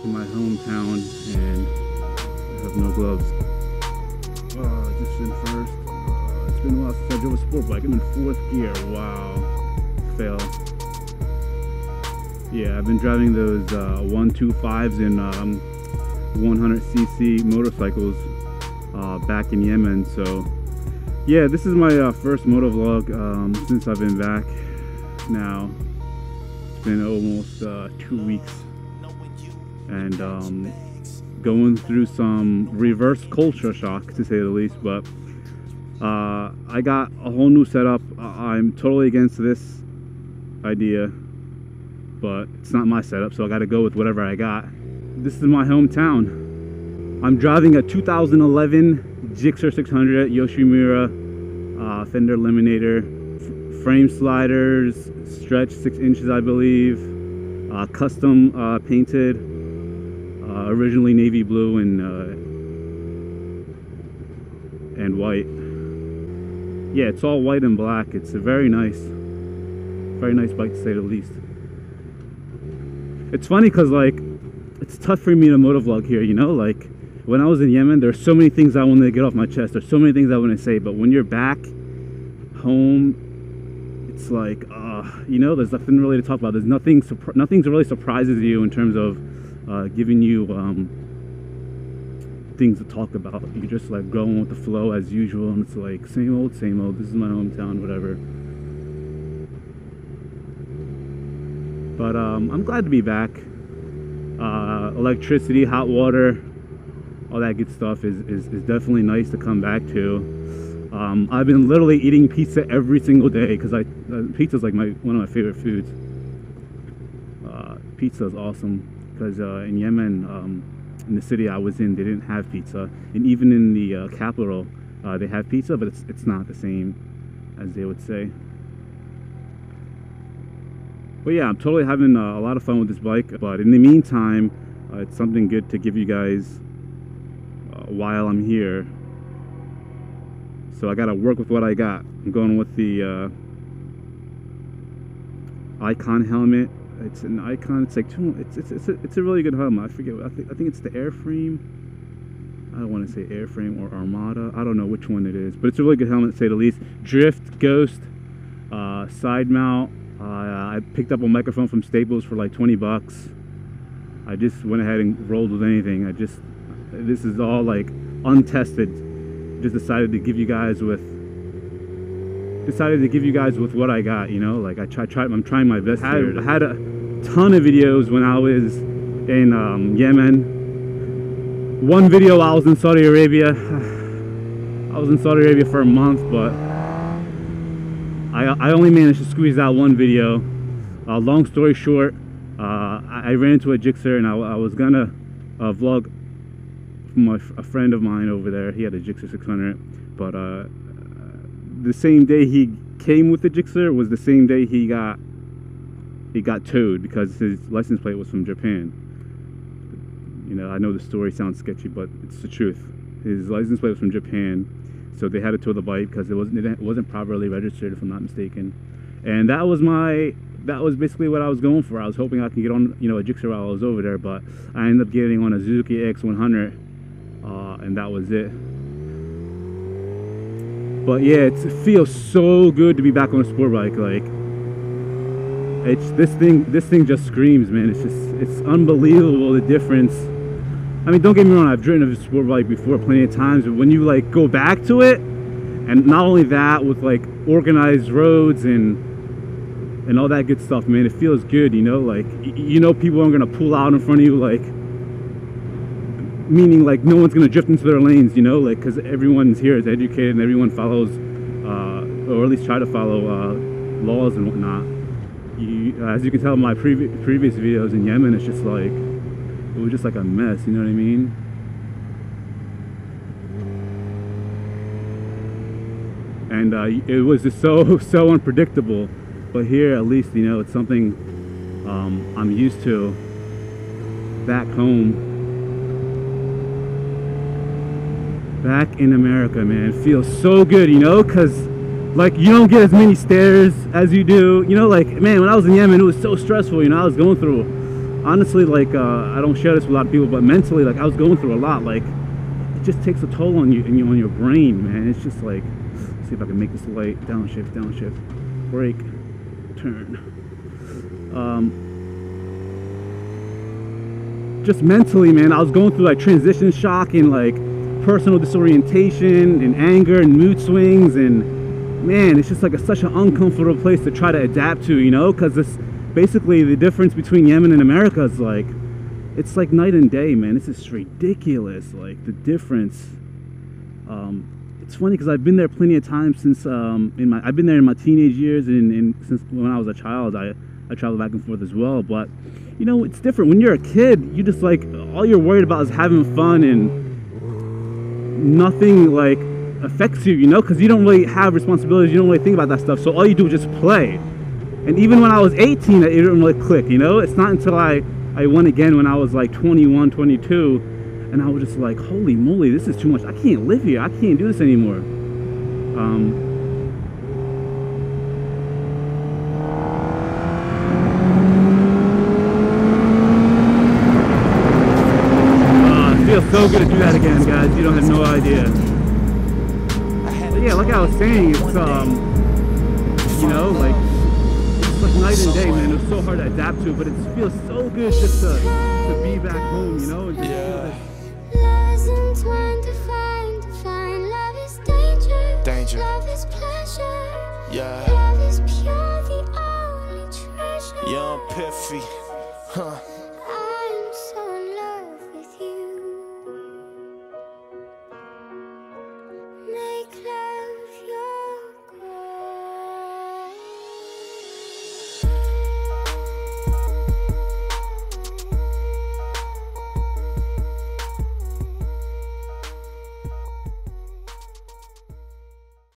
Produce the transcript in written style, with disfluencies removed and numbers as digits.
back in my hometown and I have no gloves. Just in first. It's been a while since I drove a sport bike. I'm in 4th gear. Wow. Fail. Yeah, I've been driving those 125s and 100cc motorcycles back in Yemen. So yeah, this is my first motovlog since I've been back now. It's been almost 2 weeks, and going through some reverse culture shock, to say the least. But I got a whole new setup. I'm totally against this idea, but it's not my setup, so I got to go with whatever I got. This is my hometown. I'm driving a 2011 Gixxer 600 Yoshimura fender eliminator, frame sliders, stretch 6 inches I believe, custom painted, originally navy blue and white. Yeah, it's all white and black. It's a very nice bike, to say the least. It's funny because like it's tough for me to motovlog here, you know. Like when I was in Yemen, there's so many things I wanted to get off my chest. There's so many things I want to say, but when you're back home, it's like you know, there's nothing really to talk about. There's nothing really surprises you in terms of giving you things to talk about. You're just like going with the flow as usual, and it's like same old. This is my hometown, whatever. But I'm glad to be back. Electricity, hot water, all that good stuff is definitely nice to come back to. I've been literally eating pizza every single day because pizza's like one of my favorite foods. Pizza is awesome because in Yemen, in the city I was in, they didn't have pizza, and even in the capital, they have pizza, but it's not the same as they would say. But yeah, I'm totally having a lot of fun with this bike. But in the meantime, it's something good to give you guys while I'm here. So I gotta work with what I got. I'm going with the Icon helmet. It's an Icon. It's like it's a really good helmet. I forget. I think it's the Airframe. I don't want to say Airframe or Armada. I don't know which one it is, but it's a really good helmet, to say the least. Drift, Ghost, side mount. I picked up a microphone from Staples for like 20 bucks. I just went ahead and rolled with anything. This is all like untested. Just decided to give you guys with what I got, you know. Like I'm trying my best here. I had a ton of videos when I was in Yemen. One video I was in Saudi Arabia. I was in Saudi Arabia for a month, but I only managed to squeeze out one video. Long story short, I ran into a Gixxer, and I was gonna vlog from a friend of mine over there. He had a Gixxer 600, but the same day he came with the Gixxer was the same day he got towed because his license plate was from Japan. You know, I know the story sounds sketchy, but it's the truth. His license plate was from Japan, so they had to tow the bike because it wasn't properly registered, if I'm not mistaken. And that was basically what I was going for. I was hoping I could get on, you know, a Gixxer while I was over there, but I ended up getting on a Suzuki X100, and that was it. But yeah, it feels so good to be back on a sport bike. Like this thing just screams, man. It's unbelievable, the difference. I mean, don't get me wrong, I've driven a sport bike before plenty of times, but when you like go back to it, and not only that, with like organized roads and all that good stuff, man, it feels good, you know. Like, you know, people aren't gonna pull out in front of you, like, meaning like no one's gonna drift into their lanes, you know, like, because everyone's here is educated and everyone follows or at least try to follow laws and whatnot. As you can tell in my previous videos in Yemen, it's just like, it was just like a mess, you know what I mean? And it was just so unpredictable. But here, at least, you know, it's something I'm used to back home. Back in America, man, it feels so good, you know, because like you don't get as many stairs as you do, you know. Like, man, when I was in Yemen, it was so stressful, you know. I was going through honestly, like, I don't share this with a lot of people, but mentally, like, I was going through a lot. Like, it just takes a toll on you and on your brain, man. It's just like, let's see if I can make this light. Downshift, brake, turn. Just mentally, man, I was going through like transition shock and like personal disorientation and anger and mood swings, and man, it's just like such an uncomfortable place to try to adapt to, you know, because it's basically the difference between Yemen and America is like, it's like night and day, man. It's just ridiculous, like the difference. It's funny because I've been there plenty of times since I've been there in my teenage years, and since when I was a child, I traveled back and forth as well. But you know, it's different when you're a kid. You just like, all you're worried about is having fun, and nothing like affects you, you know, because you don't really have responsibilities. You don't really think about that stuff. So all you do is just play. And even when I was 18, it didn't really click, you know. It's not until I went again when I was like 21, 22. And I was just like, holy moly, this is too much. I can't live here. I can't do this anymore. It feels so good to do that again, guys. You don't have no idea. But yeah, like I was saying, it's, you know, like, it's like night and day, man. It was so hard to adapt to, but it feels so good just to be back home, you know? And just feel this. Love is danger. Love is pleasure. Yeah. Love is pure, the only treasure. Young Piffy. Huh.